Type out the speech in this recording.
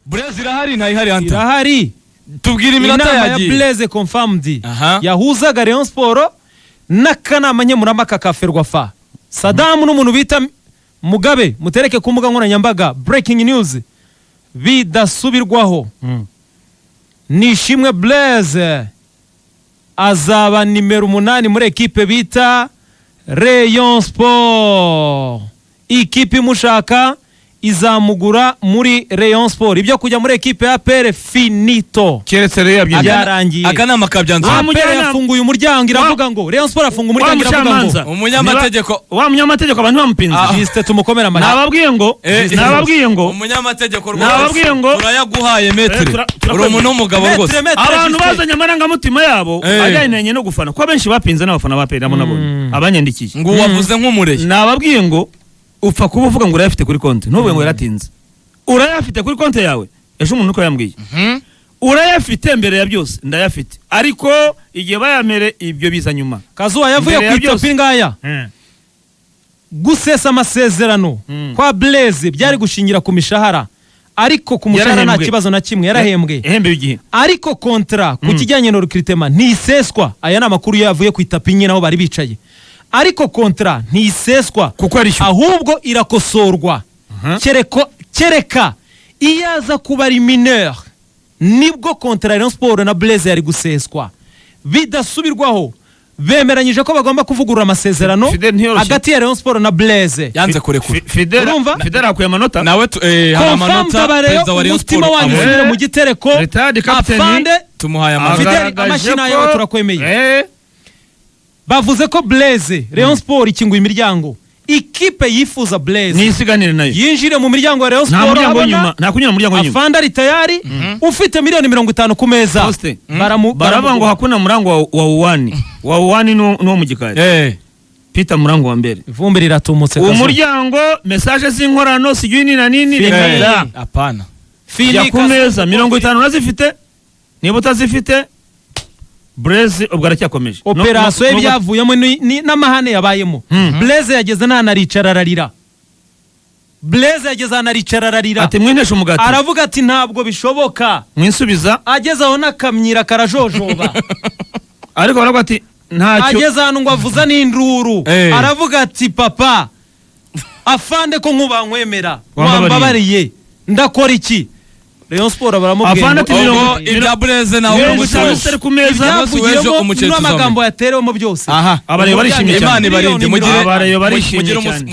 Blaze irahari ntayihari Anta. Irahari. Tubwira iminota yagiye. Inama ya Blaze confirmed. Yahuzaga Rayon Sport n'akanama nkemurampaka ka Ferwafa. Saddam n'umuntu bita Mugabe mutereke ku mbuga nkoranyambaga breaking news bidasubirwaho. Nishimwe Blaze azaba nimero 8 muri equipe bita Rayon Sport. Ikipe imushaka izamugura muri Rayon Sport. Ibyo kujya muri equipe ya APR finito. Keretse rero yarangiye. Akanama kabyanze. APR yafunguye umuryango iravuga ngo Rayon Sport afunga umuryango iravuga ngo umunyamategeko umunyamategeko abantu bamupinze. Juste tumukomera amashyi. Nababwiye ngo umunyamategeko turayaguhaye metre. Uri umuntu w'umugabo rwose. Abantu bazanye amarangamutima yabo ajyanye no gufana. Ko benshi bapinze n'abafana ba APR nabonye. Abanyandikiye. Ngo wavuze nk'umureshyi. Nababwiye ngo upfa kuba uvuga ngo urayafite kuri konti ntube ngo yaratinze. Urayafite kuri konti yawe ejo umuntu uko yambwiye. Urayafite mbere ya byose ndayafite ariko igihe bayamere ibyo biza nyuma. Kazuwa yavuye ku itopi ngaya gusesa amasezerano kwa Blaze byari gushingira ku mishahara ariko ku mushahara nta kibazo na kimwe yarahembwe. Ariko kontra ku kijyanye no recruitment ntiseswa. Aya namakuru yavuye ku itapi nyine aho bari bicaye. Ariko kontra ntiseswa kuko ari ahubwo irakosorwa. Kereka iyaza kuba ari mineur nibwo kontra Rayon Sport na Blaze yari guseswa bidasubirwaho. Bemeranyije ko bagomba kuvugurura amasezerano hagati ya Rayon Sport na Blaze. Yanze kurekura. Fidel akuye amanota nawe hari amanota perezida wa Rayon Sport amubwira mu gitereko afande tumuhaye amanota. Amashina yawe turakwemeye. Bavuze ko Blaze Rayon Sport ikinguye imiryango. Ikipe yifuza Blaze nisiganire nayo yinjire mu miryango ya Rayon Sport. Nta kunyura mu muryango nyuma. Afande ari tayari ufite miliyoni 50 ku meza. Barava ngo hakuna murango wa uwani. Wa uwani no mu gikari. Peter murango wa mbere. Ivumbi riratumutse kazo. Umuryango message z'inkorano sijuni na nini apana. Ya ku meza 50 nazifite. Niba utazifite Blaze ubwo aracyakomeje. Operation y'byavuyemo n'amahane yabayemo. Blaze yageze ntanaricara ararira. Ati mwinesha umugati. Aravuga ati ntabwo bishoboka. Mwinsubiza. Ageze aho nakamyira karajojoba. Ariko baravuga ati ntacyo. Ageze hano ngo avuza n'induru. Aravuga ati papa afande ko nkubankwemera. Wambabariye. Ndakora iki? Rayon Sport baramubwiye ngo ibya Blaze naho umuceri ku meza n'amagambo yaterewemo byose. Abareba barishimye cyane. Imana ibarinde mugire barishimye cyane.